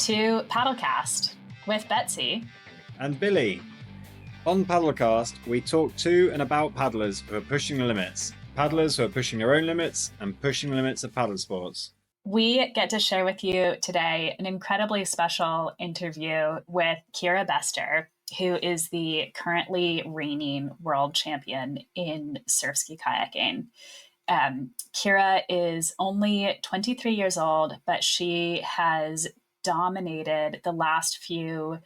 to Paddlecast with Betsy and Billy. On Paddlecast, we talk to and about paddlers who are pushing the limits, paddlers who are pushing their own limits and pushing the limits of paddle sports. We get to share with you today an incredibly special interview with Kira Bester, who is the currently reigning world champion in Surfski kayaking. Kira is only 23 years old, but she has dominated the last few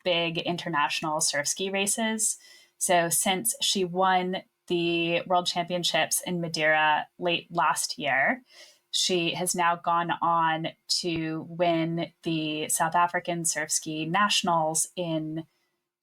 big international surf ski races. So since she won the World Championships in Madeira late last year, she has now gone on to win the South African Surf Ski Nationals in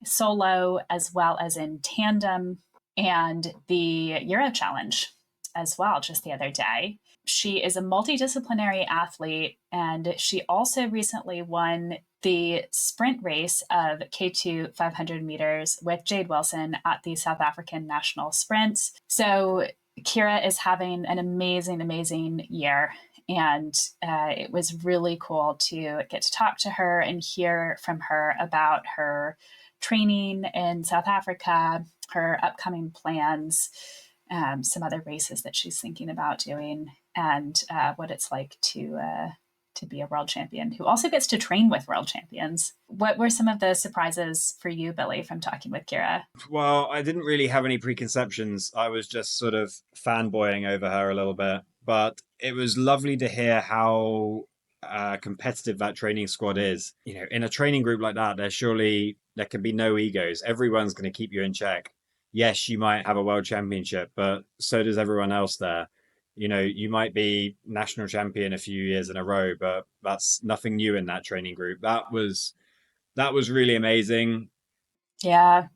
solo as well as in tandem and the Eurochallenge as well just the other day. She is a multidisciplinary athlete, and she also recently won the sprint race of K2 500 meters with Jade Wilson at the South African National Sprints. So Kira is having an amazing year, and it was really cool to get to talk to her and hear from her about her training in South Africa, her upcoming plans, some other races that she's thinking about doing, and what it's like to be a world champion who also gets to train with world champions. What were some of the surprises for you, Billy, from talking with Kira? Well, I didn't really have any preconceptions. I was just sort of fanboying over her a little bit, but it was lovely to hear how competitive that training squad is. You know, in a training group like that, there can be no egos. Everyone's going to keep you in check. Yes, you might have a world championship, but so does everyone else there. You know, you might be national champion a few years in a row, but that's nothing new in that training group. That was really amazing. Yeah,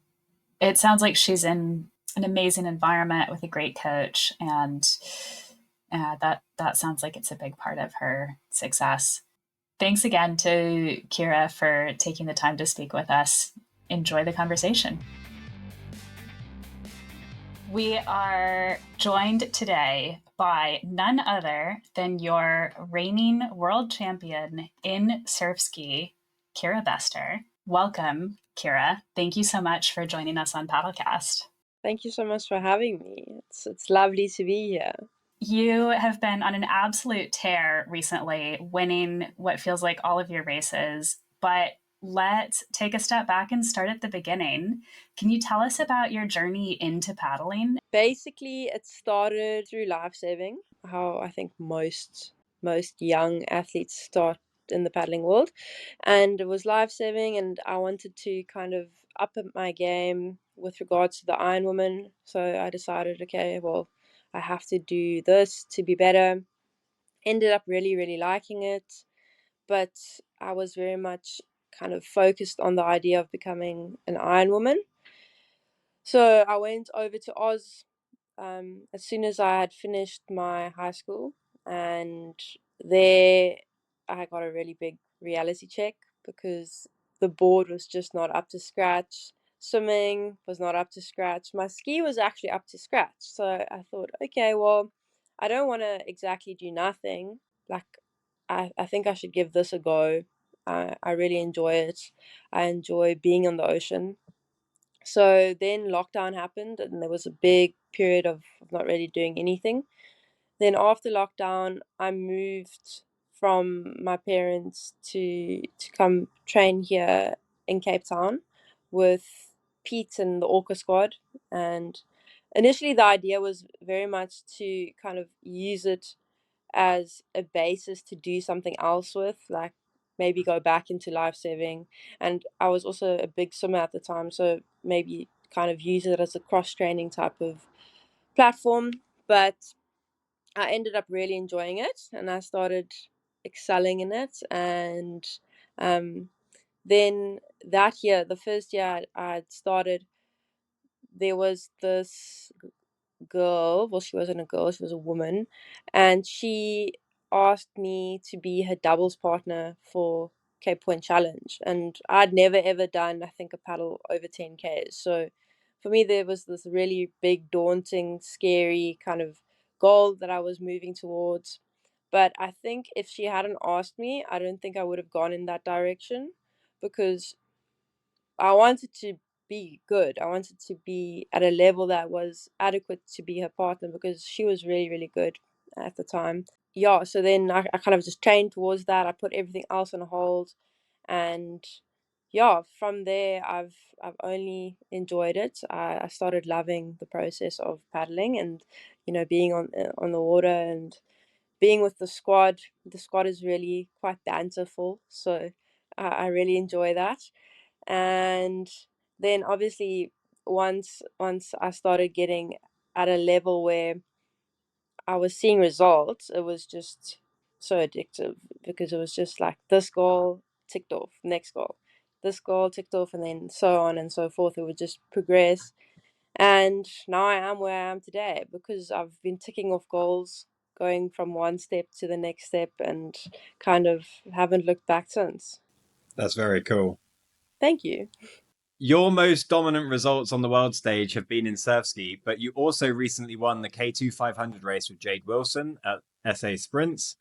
it sounds like she's in an amazing environment with a great coach, and that sounds like it's a big part of her success. Thanks again to Kira for taking the time to speak with us. Enjoy the conversation. We are joined today by none other than your reigning world champion in surf ski, Kira Bester. Welcome, Kira. Thank you so much for joining us on Paddlecast. Thank you so much for having me. It's lovely to be here. You have been on an absolute tear recently, winning what feels like all of your races, but let's take a step back and start at the beginning. Can you tell us about your journey into paddling? Basically, it started through lifesaving, how I think most young athletes start in the paddling world. And it was lifesaving, and I wanted to kind of up my game with regards to the Ironwoman. So I decided, okay, well, I have to do this to be better. Ended up really liking it, but I was very much kind of focused on the idea of becoming an Ironwoman. So I went over to Oz as soon as I had finished my high school, and there I got a really big reality check because the board was just not up to scratch. Swimming was not up to scratch. My ski was actually up to scratch. So I thought, okay, well, I don't want to exactly do nothing. Like, I think I should give this a go. I really enjoy it. I enjoy being on the ocean. So then lockdown happened, and there was a big period of not really doing anything. Then after lockdown, I moved from my parents to come train here in Cape Town with Pete and the Orka Squad. And initially the idea was very much to kind of use it as a basis to do something else with, like maybe go back into lifesaving. And I was also a big swimmer at the time, so maybe kind of use it as a cross training type of platform. But I ended up really enjoying it, and I started excelling in it. And then that year, the first year I had started, there was this girl. Well, she wasn't a girl, she was a woman, and she asked me to be her doubles partner for Cape Point Challenge. And I'd never ever done, I think, a paddle over 10Ks. So for me, there was this really big, daunting, scary kind of goal that I was moving towards. But I think if she hadn't asked me, I don't think I would have gone in that direction, because I wanted to be good. I wanted to be at a level that was adequate to be her partner, because she was really, really good at the time. Yeah, so then I kind of just trained towards that. I put everything else on hold, and yeah, from there I've only enjoyed it. I started loving the process of paddling, and being on the water and being with the squad. The squad is really quite banterful, so I really enjoy that. And then obviously once I started getting at a level where I was seeing results, it was just so addictive, because it was just like this goal ticked off, next goal, this goal ticked off, and then so on and so forth. It would just progress. And now I am where I am today, because I've been ticking off goals, going from one step to the next step, and kind of haven't looked back since. That's very cool. Thank you. Your most dominant results on the world stage have been in surf ski, but you also recently won the K2 500 race with Jade Wilson at SA Sprints.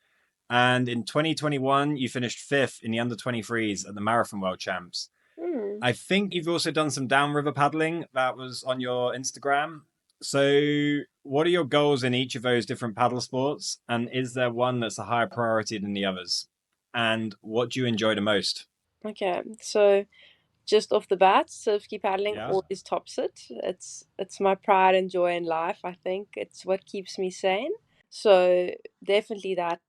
And in 2021, you finished fifth in the under 23s at the Marathon World Champs. I think you've also done some downriver paddling. That was on your Instagram. So, what are your goals in each of those different paddle sports? And is there one that's a higher priority than the others? And what do you enjoy the most? Okay, so just off the bat, surfski paddling Yeah. always tops it. It's my pride and joy in life. I think it's what keeps me sane. So definitely that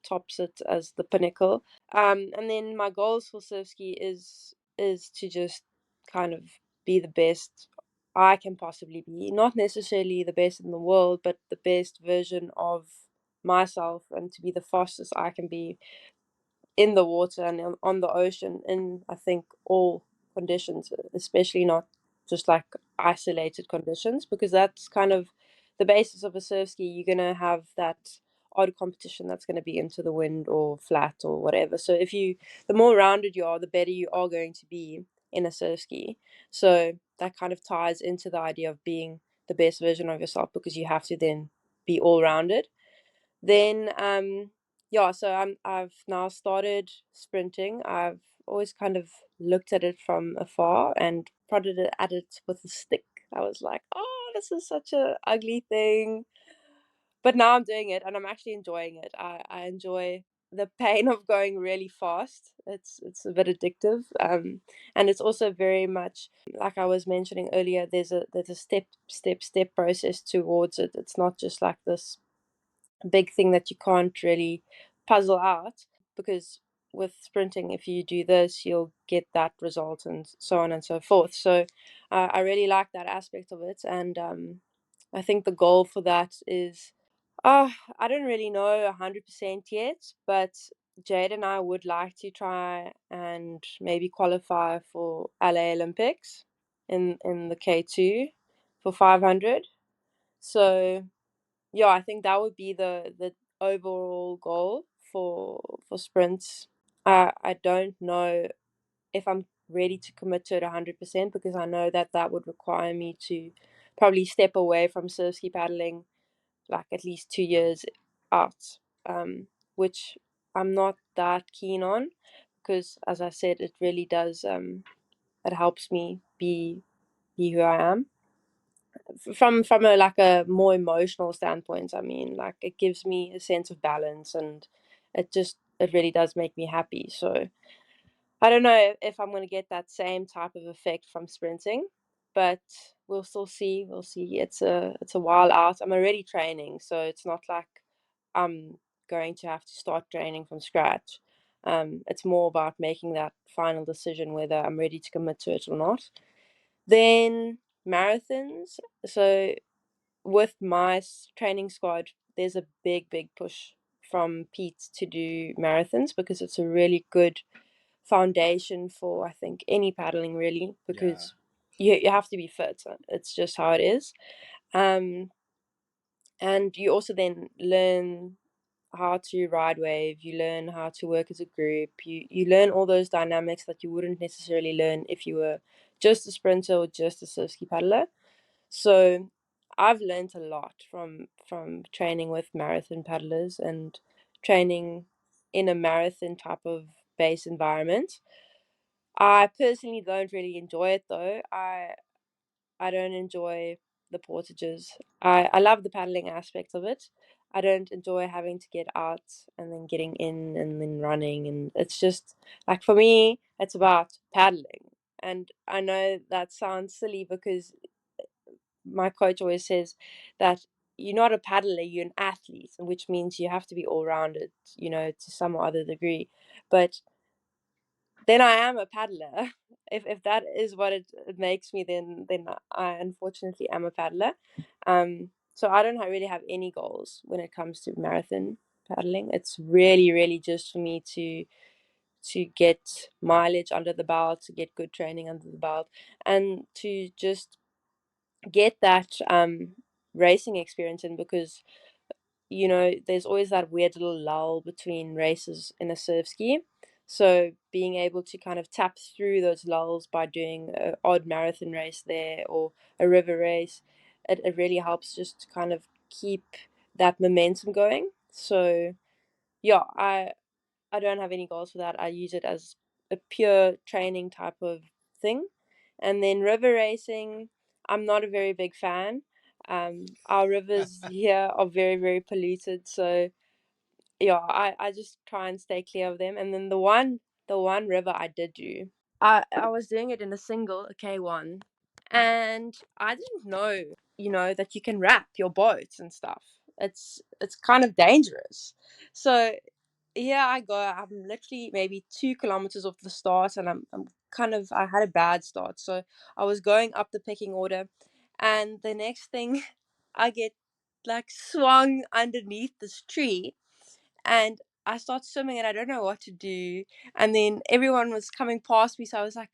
tops it as the pinnacle. And then my goals for surfski is to just kind of be the best I can possibly be. Not necessarily the best in the world, but the best version of myself, and to be the fastest I can be in the water and on the ocean, in I think all conditions, especially not just like isolated conditions, because that's kind of the basis of a surf ski. You're gonna have that odd competition that's going to be into the wind or flat or whatever. So the more rounded you are, the better you are going to be in a surf ski. So that kind of ties into the idea of being the best version of yourself, because you have to then be all rounded. Then yeah, so I've now started sprinting. I've always kind of looked at it from afar and prodded it at it with a stick. I was like, oh, this is such a ugly thing. But now I'm doing it and I'm actually enjoying it. I enjoy the pain of going really fast. It's a bit addictive. And it's also very much like I was mentioning earlier, there's a step process towards it. It's not just like this big thing that you can't really puzzle out, because with sprinting, if you do this, you'll get that result, and so on and so forth. So I really like that aspect of it. And I think the goal for that is, I don't really know 100% yet, but Jade and I would like to try and maybe qualify for LA Olympics in the K2 for 500. So yeah, I think that would be the overall goal for sprints. I don't know if I'm ready to commit to it 100%, because I know that would require me to probably step away from surfski paddling like at least 2 years out, which I'm not that keen on, because as I said, it really does it helps me be who I am from a like a more emotional standpoint. I mean, like, it gives me a sense of balance, and it really does make me happy. So I don't know if I'm going to get that same type of effect from sprinting, but we'll still see. We'll see. It's a while out. I'm already training, so it's not like I'm going to have to start training from scratch. It's more about making that final decision whether I'm ready to commit to it or not. Then marathons. So with my training squad, there's a big push from Pete to do marathons, because it's a really good foundation for, I think, any paddling really, because you have to be fit. It's just how it is. And you also then learn how to ride wave, you learn how to work as a group, you learn all those dynamics that you wouldn't necessarily learn if you were just a sprinter or just a surfski paddler. So I've learned a lot from training with marathon paddlers, and training in a marathon type of base environment. I personally don't really enjoy it though. I don't enjoy the portages. I love the paddling aspect of it. I don't enjoy having to get out and then getting in and then running, and it's just like, for me it's about paddling. And I know that sounds silly because my coach always says that you're not a paddler, you're an athlete, which means you have to be all rounded, to some or other degree. But then I am a paddler. If that is what it makes me, then I unfortunately am a paddler. So I don't really have any goals when it comes to marathon paddling. It's really, really just for me to get mileage under the belt, to get good training under the belt, and to just get that racing experience in, because there's always that weird little lull between races in a surf ski. So being able to kind of tap through those lulls by doing an odd marathon race there or a river race, it really helps just to kind of keep that momentum going. So yeah, I don't have any goals for that. I use it as a pure training type of thing. And then river racing, I'm not a very big fan. Our rivers here are very, very polluted. So yeah, I just try and stay clear of them. And then the one river I did do, I was doing it in a single, a K1, and I didn't know, that you can wrap your boats and stuff. It's kind of dangerous. So here I go. I'm literally maybe 2 kilometers off the start, and I had a bad start. So I was going up the pecking order, and the next thing I get like swung underneath this tree, and I start swimming, and I don't know what to do. And then everyone was coming past me, so I was like,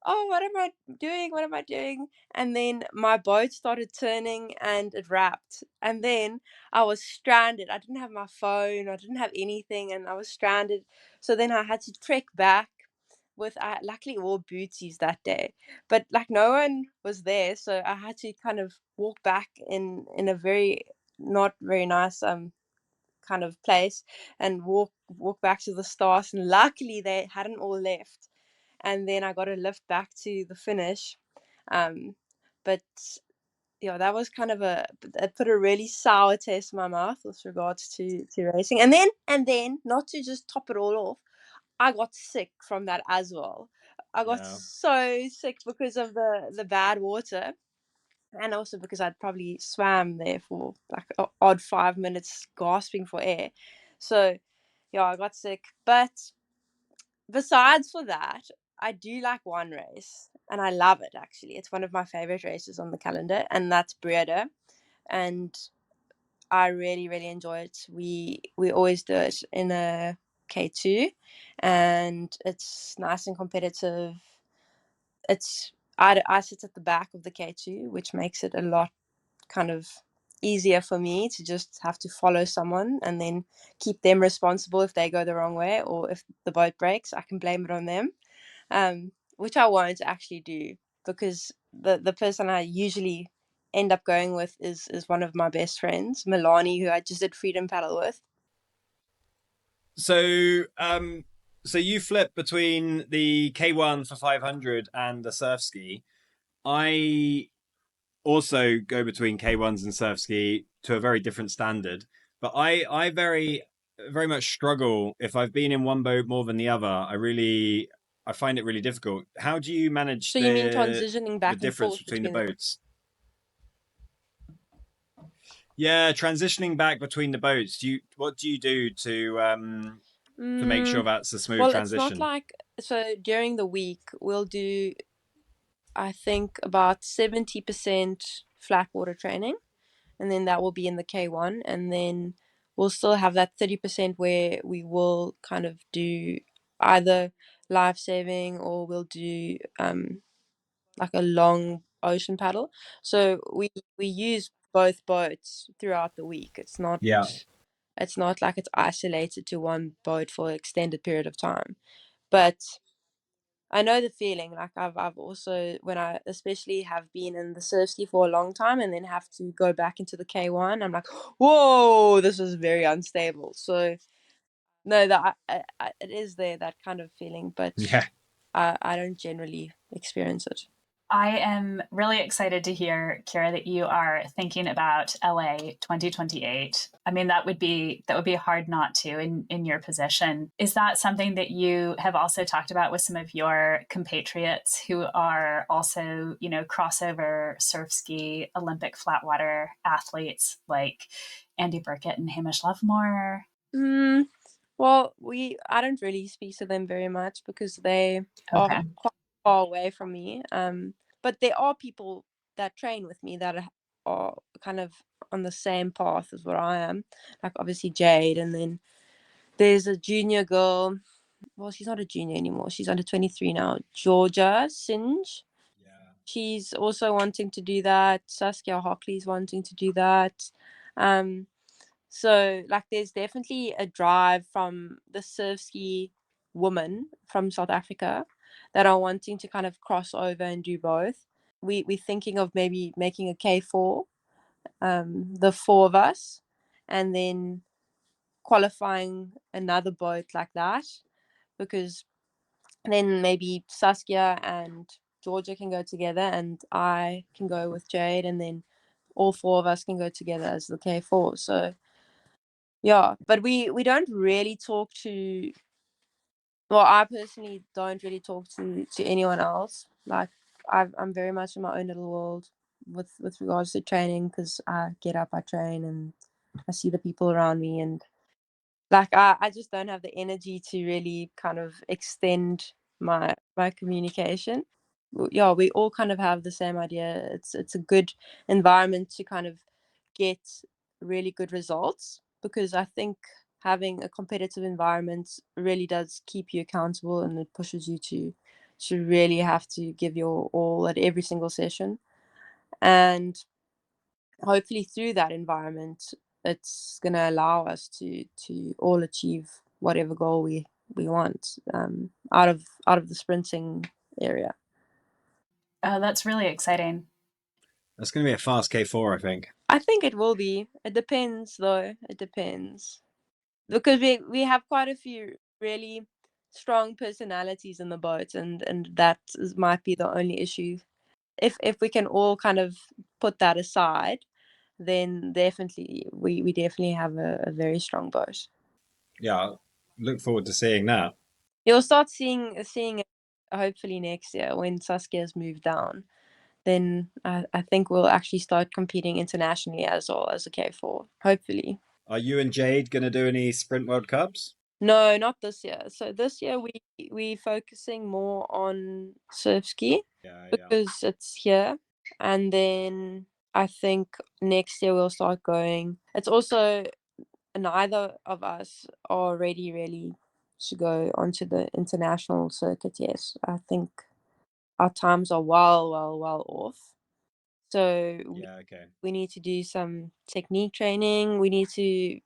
oh, what am I doing? What am I doing? And then my boat started turning and it wrapped. And then I was stranded. I didn't have my phone, I didn't have anything, and I was stranded. So then I had to trek back with, luckily, all booties that day. But like no one was there. So I had to kind of walk back in a very not very nice kind of place, and walk back to the start. And luckily they hadn't all left, and then I got a lift back to the finish. But yeah, that was kind of it put a really sour taste in my mouth with regards to racing. And then not to just top it all off, I got sick from that as well. I got Yeah. so sick because of the bad water, and also because I'd probably swam there for like an odd 5 minutes gasping for air. So yeah, I got sick. But besides for that, I do like one race, and I love it actually. It's one of my favorite races on the calendar, and that's Breda. And I really, really enjoy it. We always do it in a K2, and it's nice and competitive. I sit at the back of the K2, which makes it a lot kind of easier for me to just have to follow someone and then keep them responsible if they go the wrong way, or if the boat breaks, I can blame it on them. Which I won't actually do, because the person I usually end up going with is one of my best friends, Milani, who I just did freedom paddle with. So you flip between the K1 for 500 and the Surfski. I also go between K1s and Surfski to a very different standard, but I very much struggle if I've been in one boat more than the other. I find it really difficult. How do you manage So you mean the transitioning back and difference forth between the between them? boats? Yeah, transitioning back between the boats. What do you do to make sure that's a smooth Well, it's not transition? like, so during the week we'll do, I think, about 70% flat water training, and then that will be in the K1, and then we'll still have that 30% where we will kind of do either life saving, or we'll do like a long ocean paddle. So we use both boats throughout the week. Yeah. It's not like it's isolated to one boat for an extended period of time. But I know the feeling. Like I've also, when I especially have been in the Surfski for a long time and then have to go back into the K1, I'm like, whoa, this is very unstable. So No, that it is there, that kind of feeling, but Yeah. I don't generally experience it. I am really excited to hear, Kira, that you are thinking about LA 2028. I mean, that would be hard not to in your position. Is that something that you have also talked about with some of your compatriots who are also, crossover surf ski Olympic flatwater athletes like Andy Burkett and Hamish Lovemore? Well, I don't really speak to them very much because they are Okay. quite far away from me. But there are people that train with me that are kind of on the same path as what I am. Like obviously Jade, and then there's a junior girl. Well, she's not a junior anymore. She's under 23 now. Georgia Singe. Yeah. She's also wanting to do that. Saskia Hockley's wanting to do that. So like there's definitely a drive from the Surfski women from South Africa that are wanting to kind of cross over and do both. We're thinking of maybe making a K4, the four of us, and then qualifying another boat like that, because then maybe Saskia and Georgia can go together and I can go with Jade, and then all four of us can go together as the K4. So yeah, but we don't really talk to, well, I personally don't really talk to anyone else. Like I'm very much in my own little world with regards to training, because I get up, I train, and I see the people around me, and like I just don't have the energy to really kind of extend my communication. Yeah, we all kind of have the same idea. It's a good environment to kind of get really good results, because I think having a competitive environment really does keep you accountable, and it pushes you to really have to give your all at every single session. And hopefully through that environment, it's going to allow us to all achieve whatever goal we want, out of the sprinting area. Oh, that's really exciting. That's going to be a fast K4, I think. I think it will be. It depends, though. It depends, because we have quite a few really strong personalities in the boat, and that might be the only issue. If we can all kind of put that aside, then definitely we definitely have a very strong boat. Yeah, look forward to seeing that. You'll start seeing it hopefully next year when Saskia's moved down. Then I think we'll actually start competing internationally as well as a K4, hopefully. Are you and Jade going to do any Sprint World Cups? No, not this year. So this year we focusing more on surf ski, Yeah. because it's here. And then I think next year we'll start going. It's also neither of us are ready really to go onto the international circuit yet. I think our times are well off. So Yeah, okay. we need to do some technique training. We need to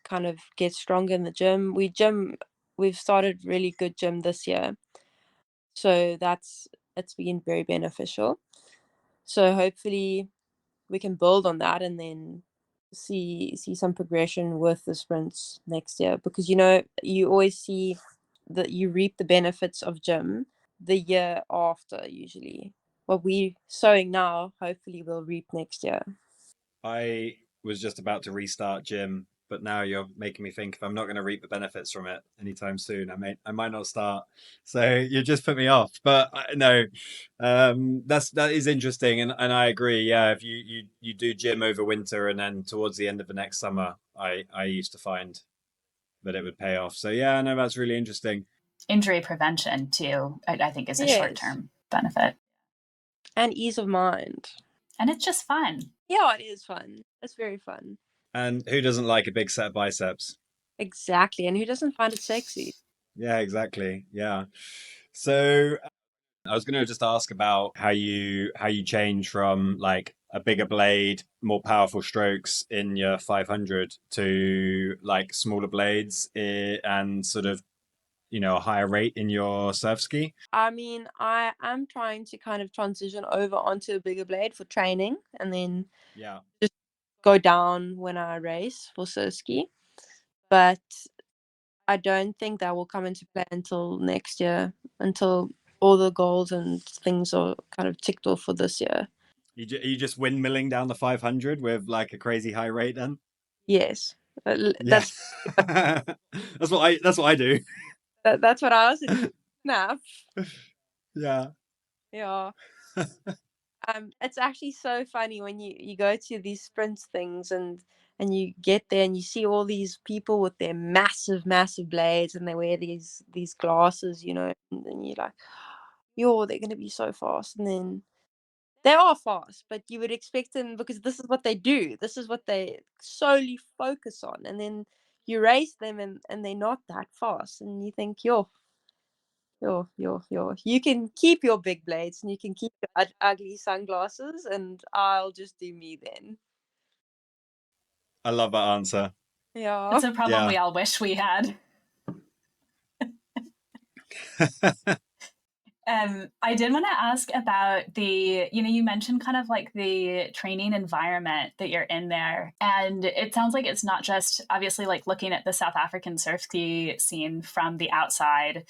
kind of get stronger in the gym. We've started really good gym this year. So it's been very beneficial. So hopefully we can build on that, and then see some progression with the sprints next year, because you always see that you reap the benefits of gym the year after. Usually what we sowing now, hopefully we'll reap next year. I was just about to restart gym, but now you're making me think if I'm not going to reap the benefits from it anytime soon, I might not start. So you just put me off. But no, that is interesting, and I agree. Yeah, if you do gym over winter and then towards the end of the next summer, I used to find that it would pay off. So yeah, no, that's really interesting. Injury prevention, too, I think is a short Yes, term benefit. and ease of mind. And it's just fun. Yeah, it is fun. It's very fun. And who doesn't like a big set of biceps? Exactly, and who doesn't find it sexy? Yeah, exactly. Yeah. So I was going to just ask about how you change from like a bigger blade, more powerful strokes in your 500 to like smaller blades and sort of a higher rate in your surf ski. I mean, I am trying to kind of transition over onto a bigger blade for training, and then Yeah. just go down when I race for Surfski. But I don't think that will come into play until next year, until all the goals and things are kind of ticked off for this year. You just windmilling down the 500 with like a crazy high rate then? Yes. Yeah. That's what I do. That's what I also do. Nah. Yeah. Yeah. It's actually so funny when you go to these sprint things and you get there and you see all these people with their massive blades, and they wear these glasses, you know, and then you're like, yo, they're gonna be so fast. And then they are fast, but you would expect them, because this is what they do, this is what they solely focus on, and then you race them and they're not that fast, and you think, you can keep your big blades and you can keep your ugly sunglasses, and I'll just do me then. I love that answer. Yeah. It's a problem we all wish we had. I did want to ask about you mentioned kind of like the training environment that you're in there. And it sounds like it's not just obviously like looking at the South African surf ski scene from the outside.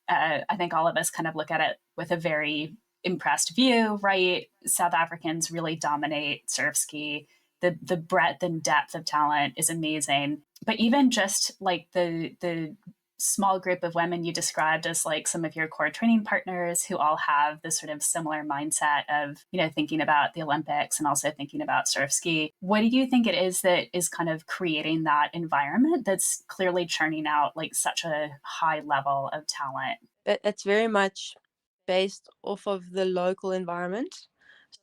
I think all of us kind of look at it with a very impressed view, right? South Africans really dominate surf ski. The breadth and depth of talent is amazing. But even just like the small group of women you described as like some of your core training partners who all have this sort of similar mindset of, thinking about the Olympics and also thinking about surf ski. What do you think it is that is kind of creating that environment that's clearly churning out like such a high level of talent? It's very much based off of the local environment.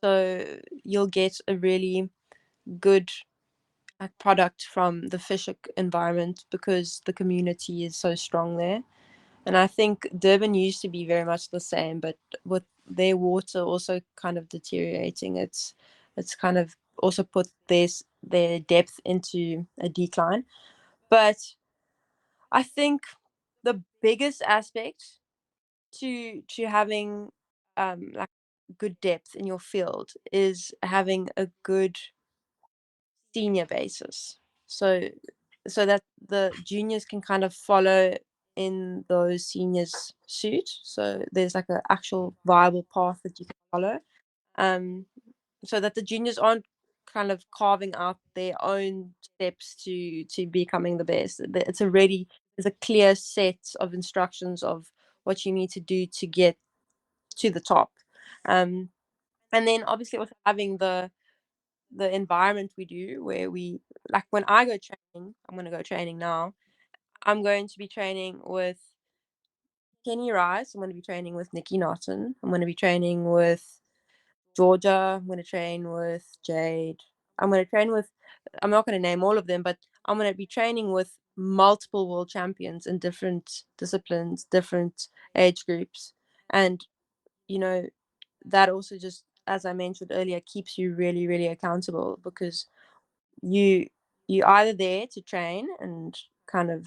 So you'll get a really good product from the fish environment because the community is so strong there. And I think Durban used to be very much the same, but with their water also kind of deteriorating, it's kind of also put their depth into a decline. But I think the biggest aspect to having like good depth in your field is having a good senior basis. So that the juniors can kind of follow in those seniors' suit. So there's like an actual viable path that you can follow. So that the juniors aren't kind of carving out their own steps to becoming the best. There's a clear set of instructions of what you need to do to get to the top. And then obviously also having the environment we do, where we, like, when I go training, I'm going to go training now, I'm going to be training with Kenny Rice, I'm going to be training with Nicky Notten, I'm going to be training with Georgia, I'm going to train with Jade, I'm not going to name all of them, but I'm going to be training with multiple world champions in different disciplines, different age groups. And that also, just as I mentioned earlier, keeps you really, really accountable, because you're either there to train and kind of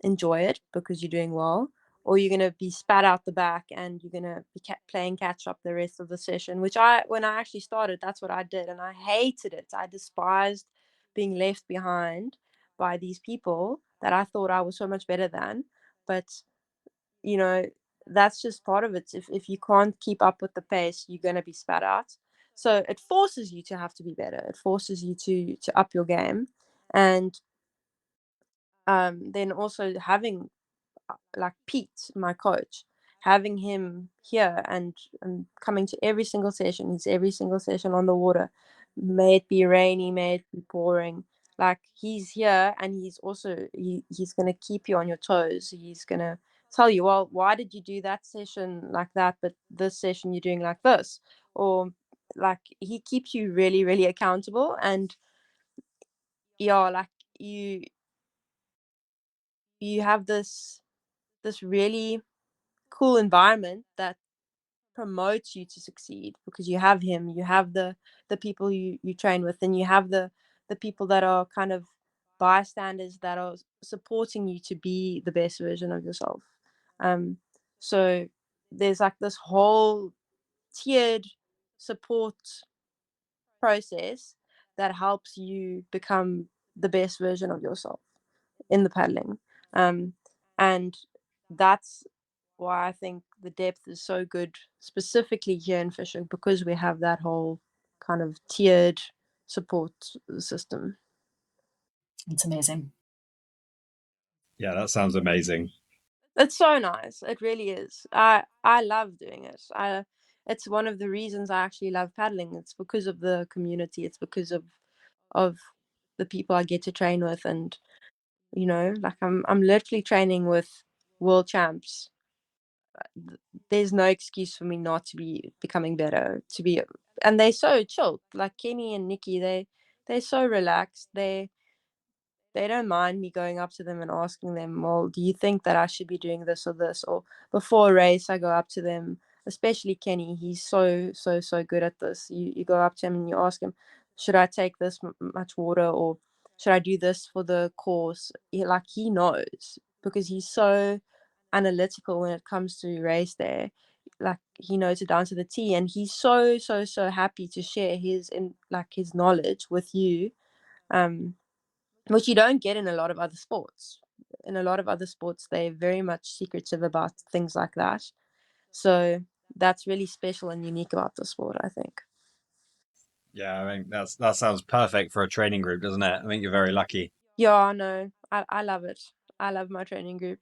enjoy it because you're doing well, or you're going to be spat out the back and you're going to be playing catch up the rest of the session, which when I actually started, that's what I did, and I hated it. I despised being left behind by these people that I thought I was so much better than. But that's just part of it. If you can't keep up with the pace, you're going to be spat out. So it forces you to have to be better. It forces you to up your game. And then also having like Pete, my coach, having him here and coming to every single session. He's every single session on the water, may it be rainy, may it be pouring. Like, he's here, and he's also he's gonna keep you on your toes. He's gonna tell you, well, why did you do that session like that, but this session you're doing like this? Or, like, he keeps you really, really accountable. And yeah, like, you have this really cool environment that promotes you to succeed, because you have him, you have the people you train with, and you have the people that are kind of bystanders that are supporting you to be the best version of yourself. So there's like this whole tiered support process that helps you become the best version of yourself in the paddling. And that's why I think the depth is so good, specifically here in fishing, because we have that whole kind of tiered support system. It's amazing. Yeah, that sounds amazing. It's so nice. It really is. I love doing it. It's one of the reasons I actually love paddling. It's because of the community. It's because of the people I get to train with, and like I'm literally training with world champs. There's no excuse for me not to be becoming better. And they're so chill. Like Kenny and Nicky, they're so relaxed. They don't mind me going up to them and asking them, well, do you think that I should be doing this or this? Or before a race, I go up to them, especially Kenny. He's so, so, so good at this. You go up to him and you ask him, should I take this much water, or should I do this for the course? He knows, because he's so analytical when it comes to race day. Like, he knows it down to the T, and he's so, so, so happy to share his knowledge with you. Which you don't get in a lot of other sports. In a lot of other sports, they're very much secretive about things like that. So that's really special and unique about the sport, I think. Yeah, I think that sounds perfect for a training group, doesn't it? I think you're very lucky. Yeah, no, I love it. I love my training group.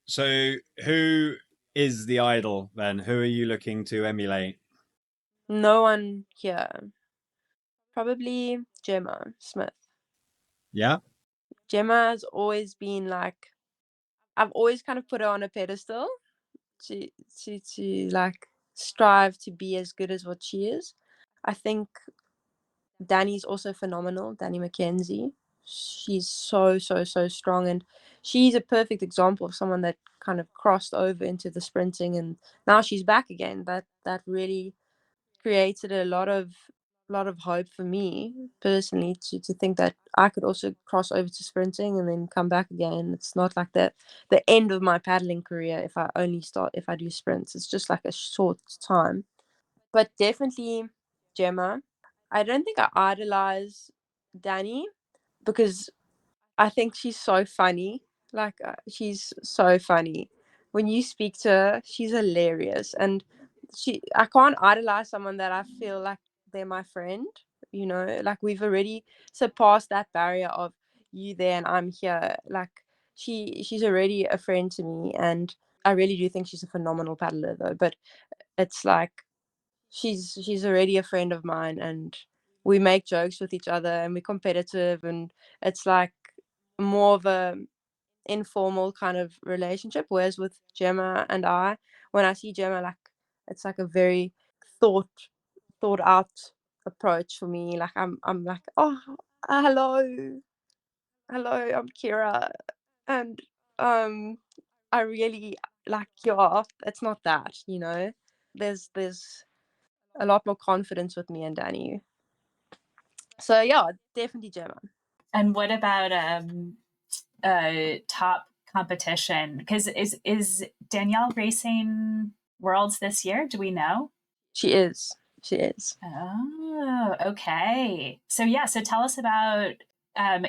So, who is the idol then? Who are you looking to emulate? No one here. Probably Jemma Smith. Yeah. Jemma has always been like, I've always kind of put her on a pedestal to like strive to be as good as what she is. I think Danny's also phenomenal. Danielle Mckenzie. She's so, so, so strong. And she's a perfect example of someone that kind of crossed over into the sprinting, and now she's back again. That really created a lot of hope for me personally, to think that I could also cross over to sprinting and then come back again. It's not like the end of my paddling career if I do sprints. It's just like a short time. But definitely Jemma. I don't think I idolize Danny, because I think she's so funny. Like, she's so funny. When you speak to her, she's hilarious. And I can't idolize someone that I feel like they're my friend. Like, we've already surpassed that barrier of you there and I'm here. Like, she's already a friend to me, and I really do think she's a phenomenal paddler, though. But it's like, she's already a friend of mine, and we make jokes with each other, and we're competitive, and it's like more of a informal kind of relationship. Whereas with Jemma and when I see Jemma, like, it's like a very thought out approach for me. Like, I'm like, oh, hello, I'm Kira, and I really, like, it's not that, there's a lot more confidence with me and Danny. So yeah, definitely Jemma. And what about top competition? Because is Danielle racing Worlds this year? Do we know? She is. Oh, okay. So yeah, so tell us about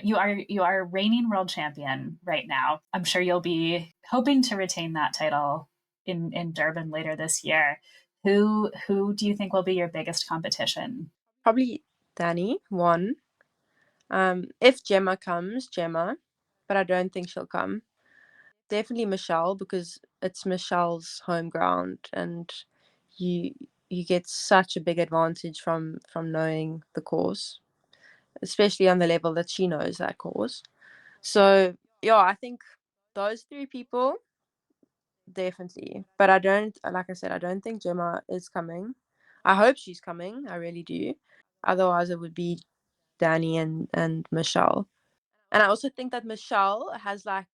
you are reigning world champion right now. I'm sure you'll be hoping to retain that title in Durban later this year. Who do you think will be your biggest competition? Probably Danny, one. If Jemma comes, Jemma, but I don't think she'll come. Definitely Michelle, because it's Michelle's home ground, and you get such a big advantage from knowing the course, especially on the level that she knows that course. So yeah, I think those three people definitely. But I don't, like I said, I don't think Jemma is coming. I hope she's coming. I really do. Otherwise, it would be Danny and Michelle. And I also think that Michelle has, like,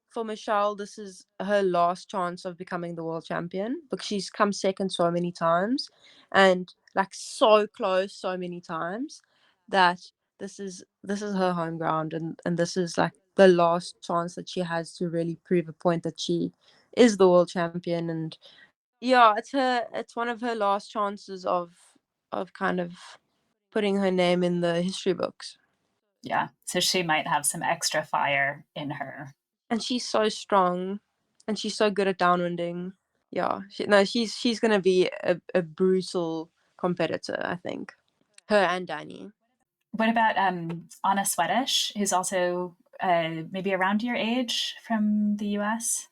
for Michelle, this is her last chance of becoming the world champion, because she's come second so many times, and like so close so many times, that this is her home ground, and this is like the last chance that she has to really prove a point that she is the world champion. And yeah, it's one of her last chances of kind of putting her name in the history books. Yeah, so she might have some extra fire in her. and she's so strong, and she's so good at downwinding. Yeah, she's gonna be a brutal competitor, I think. Her and Danny. What about Anna Swetish, who's also maybe around your age from the US?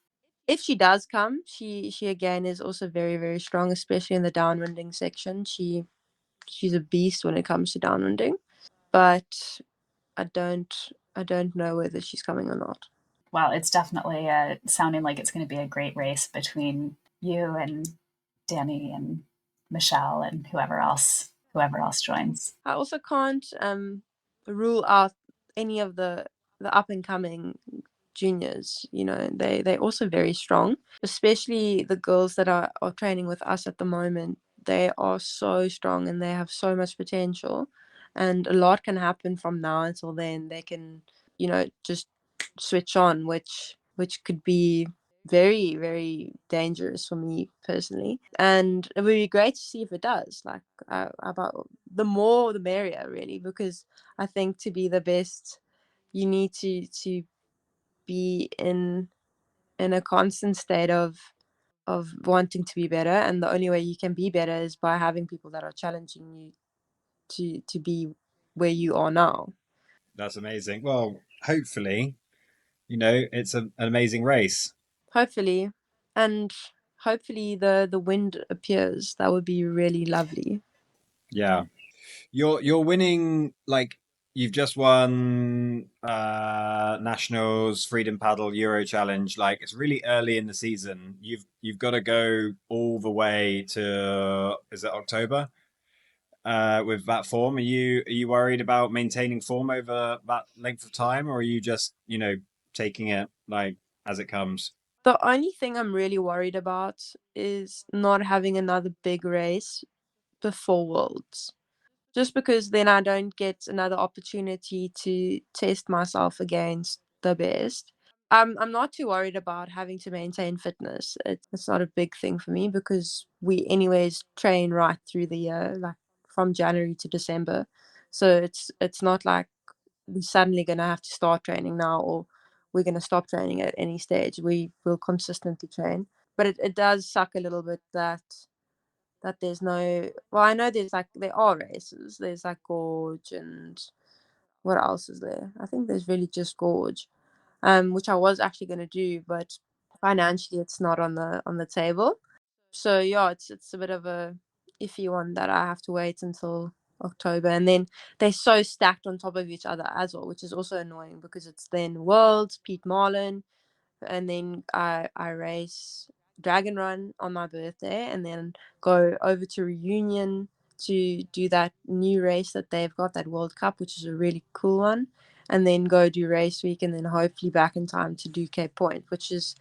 If she does come, she again is also very, very strong, especially in the downwinding section. She's a beast when it comes to downwinding, but I don't know whether she's coming or not. Well, it's definitely sounding like it's going to be a great race between you and Danny and Michelle and whoever else joins. I also can't rule out any of the up and coming juniors. You know, they're also very strong, especially the girls that are training with us at the moment. They are so strong and they have so much potential, and a lot can happen from now until then. They can, just switch on, which could be very, very dangerous for me personally. And it would be great to see if it does. Like, about the more the merrier, really, because I think to be the best, you need to be in a constant state of wanting to be better, and the only way you can be better is by having people that are challenging you to be where you are now. That's amazing. Well, hopefully, it's an amazing race. Hopefully, and hopefully the wind appears. That would be really lovely. Yeah. You're winning, like, you've just won Nationals, Freedom Paddle, Eurochallenge. Like, it's really early in the season. You've got to go all the way to, is it October? With that form. Are you worried about maintaining form over that length of time, or are you just, taking it like as it comes? The only thing I'm really worried about is not having another big race before Worlds. Just because then I don't get another opportunity to test myself against the best. I'm not too worried about having to maintain fitness. It's not a big thing for me because we anyways train right through the year, like from January to December. So it's not like we're suddenly gonna have to start training now, or we're gonna stop training at any stage. We will consistently train. But it does suck a little bit that there's no, well, I know there are races. There's like Gorge, and what else is there? I think there's really just Gorge, which I was actually going to do, but financially it's not on the table. So yeah, it's a bit of a iffy one that I have to wait until October. And then they're so stacked on top of each other as well, which is also annoying because it's then Worlds, Pete Marlin, and then I race Dragon Run on my birthday, and then go over to Reunion to do that new race that they've got, that World Cup, which is a really cool one, and then go do race week, and then hopefully back in time to do Cape Point, which is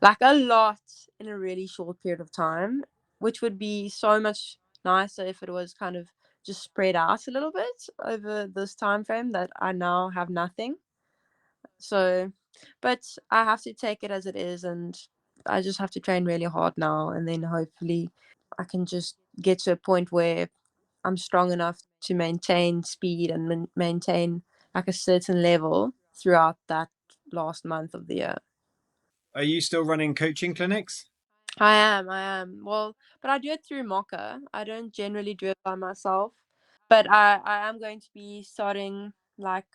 like a lot in a really short period of time, which would be so much nicer if it was kind of just spread out a little bit over this time frame that I now have nothing. So, but I have to take it as it is, and I just have to train really hard now, and then hopefully I can just get to a point where I'm strong enough to maintain speed and maintain like a certain level throughout that last month of the year. Are you still running coaching clinics? I am. Well, but I do it through Mocha. I don't generally do it by myself. But I am going to be starting, like,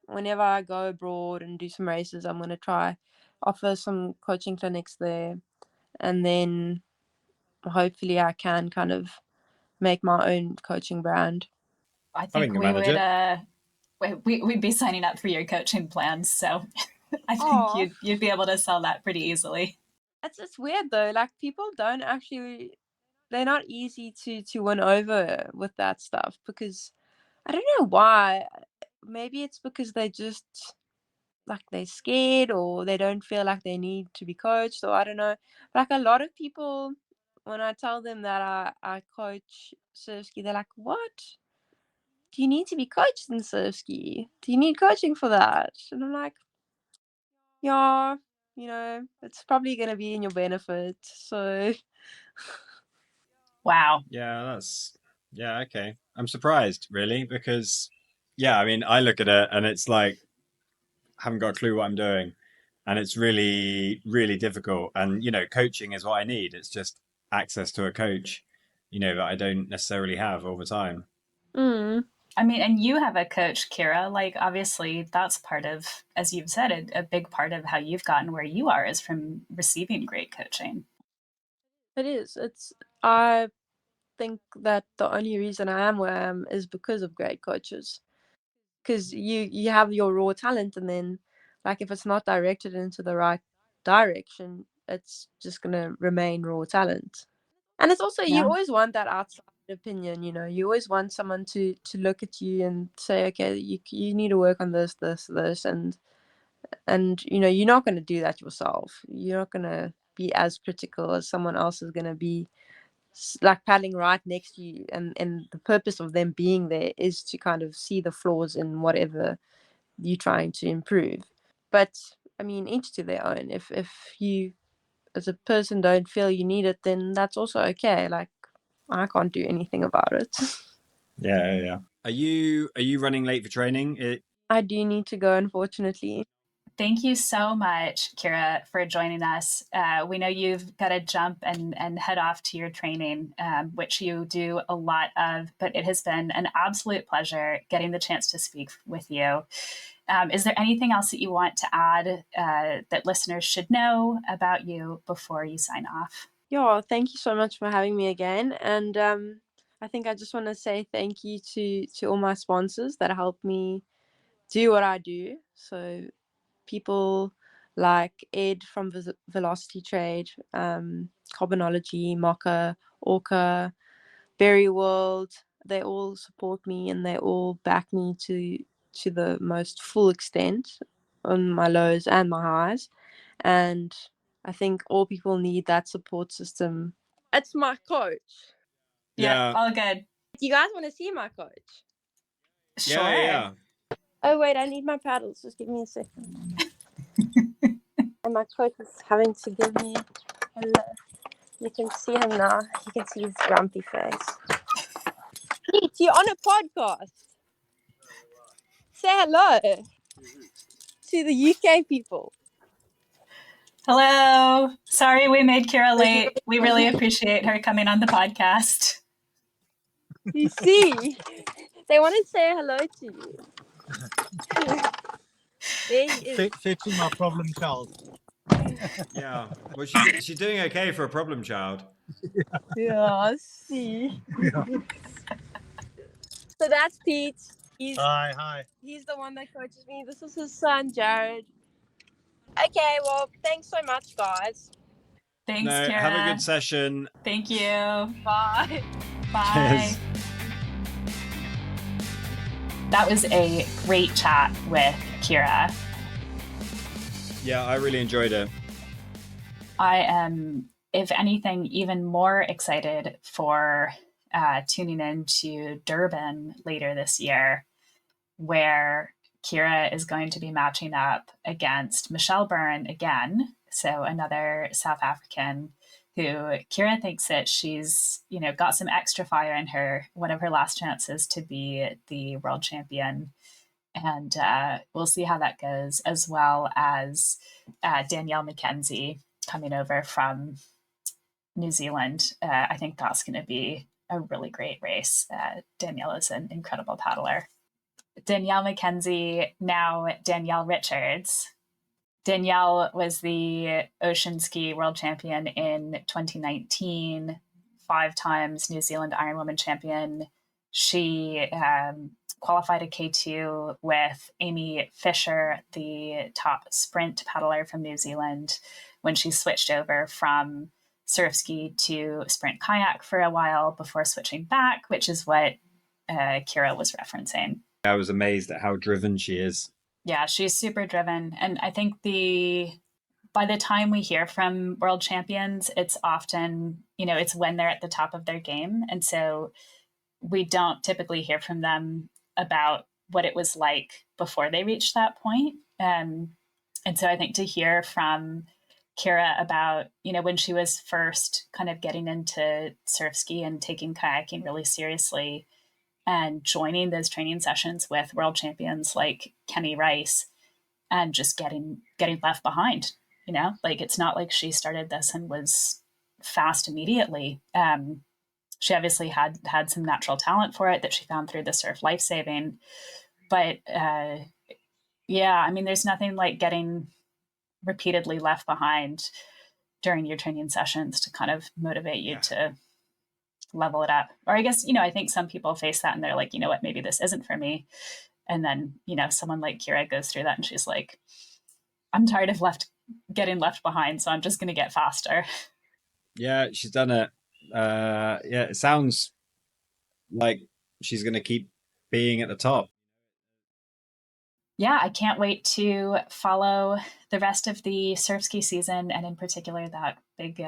whenever I go abroad and do some races, I'm going to try offer some coaching clinics there. And then hopefully I can kind of make my own coaching brand. I I think think you can we manage would it. we'd be signing up for your coaching plans, so I think Oh, you'd be able to sell that pretty easily. it's weird though. Like, people don't actually, they're not easy to win over with that stuff, because I don't know why. Maybe it's because they just, like, they're scared, or they don't feel like they need to be coached, or I don't know. Like, a lot of people, when I tell them that I coach Surfski, they're like, "What? Do you need to be coached in Surfski? Do you need coaching for that?" And I'm like, "Yeah, it's probably gonna be in your benefit." So Wow. Yeah, okay. I'm surprised, really, because, yeah, I mean, I look at it and it's like, I haven't got a clue what I'm doing. and it's really, really difficult. And, coaching is what I need. It's just access to a coach, that I don't necessarily have all the time. Mm. I mean, and you have a coach, Kira. Like, obviously, that's part of, as you've said, a big part of how you've gotten where you are is from receiving great coaching. It is. I think that the only reason I am where I am is because of great coaches. Because you have your raw talent, and then, like, if it's not directed into the right direction, it's just gonna remain raw talent. And it's also, you Yeah. always want that outside opinion. You always want someone to look at you and say, okay, you need to work on this, and you're not going to do that yourself. You're not going to be as critical as someone else is going to be, like paddling right next to you, and the purpose of them being there is to kind of see the flaws in whatever you're trying to improve. But I mean, each to their own. If you as a person don't feel you need it, then that's also okay. Like, I can't do anything about it. Yeah. Are you running late for training? I do need to go, unfortunately. Thank you so much, Kira, for joining us. We know you've got to jump and head off to your training, which you do a lot of, but it has been an absolute pleasure getting the chance to speak with you. Is there anything else that you want to add that listeners should know about you before you sign off? Yeah, thank you so much for having me again. And I think I just want to say thank you to all my sponsors that help me do what I do. So people like Ed from Velocity Trade, Carbonology, Mocha, Orka, Berry World. They all support me and they all back me to the most full extent on my lows and my highs. And I think all people need that support system. It's my coach. Yeah, all good. You guys want to see my coach? Sure. Yeah. Oh, wait, I need my paddles. Just give me a second. And my coach is having to give me a lift. You can see him now. You can see his grumpy face. Pete, you're on a podcast. Say hello to the UK people. Hello. Sorry we made Kira late. We really appreciate her coming on the podcast. You see, they want to say hello to you. There he is. Fetching my problem child. Yeah. Well, she's doing okay for a problem child. Yeah, see. Yeah. So that's Pete. Hi. He's the one that coaches me. This is his son, Jared. Okay, well, thanks so much, guys. Thanks, No, Kira. have a good session. Thank you. Bye. Bye. Cheers. That was a great chat with Kira. Yeah, I really enjoyed it. I am, if anything, even more excited for tuning in to Durban later this year, where Kira is going to be matching up against Michelle Byrne again. So another South African who Kira thinks that she's, got some extra fire in her, one of her last chances to be the world champion. And we'll see how that goes, as well as Danielle Mckenzie coming over from New Zealand. I think that's going to be a really great race. Danielle is an incredible paddler. Danielle Mckenzie, now Danielle Richards. Danielle was the ocean ski world champion in 2019, 5 times New Zealand Ironwoman champion. She qualified a K2 with Amy Fisher, the top sprint paddler from New Zealand, when she switched over from surf ski to sprint kayak for a while before switching back, which is what Kira was referencing. I was amazed at how driven she is. Yeah, she's super driven. And I think by the time we hear from world champions, it's often, it's when they're at the top of their game. And so we don't typically hear from them about what it was like before they reached that point. And so I think to hear from Kira about, when she was first kind of getting into surf ski and taking kayaking really seriously and joining those training sessions with world champions like Kenny Rice, and just getting left behind. Like it's not like she started this and was fast immediately. She obviously had some natural talent for it that she found through the surf lifesaving, but yeah, I mean, there's nothing like getting repeatedly left behind during your training sessions to kind of motivate you to level it up. Or I guess, I think some people face that and they're like, you know what, maybe this isn't for me. And then, someone like Kira goes through that and she's like, I'm tired of getting left behind, so I'm just going to get faster. Yeah, she's done it. Yeah, it sounds like she's going to keep being at the top. Yeah, I can't wait to follow the rest of the Surfski season, and in particular that big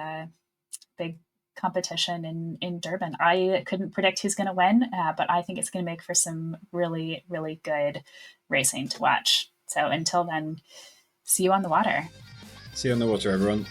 competition in Durban. I couldn't predict who's going to win, but I think it's going to make for some really, really good racing to watch. So until then, see you on the water. See you on the water, everyone.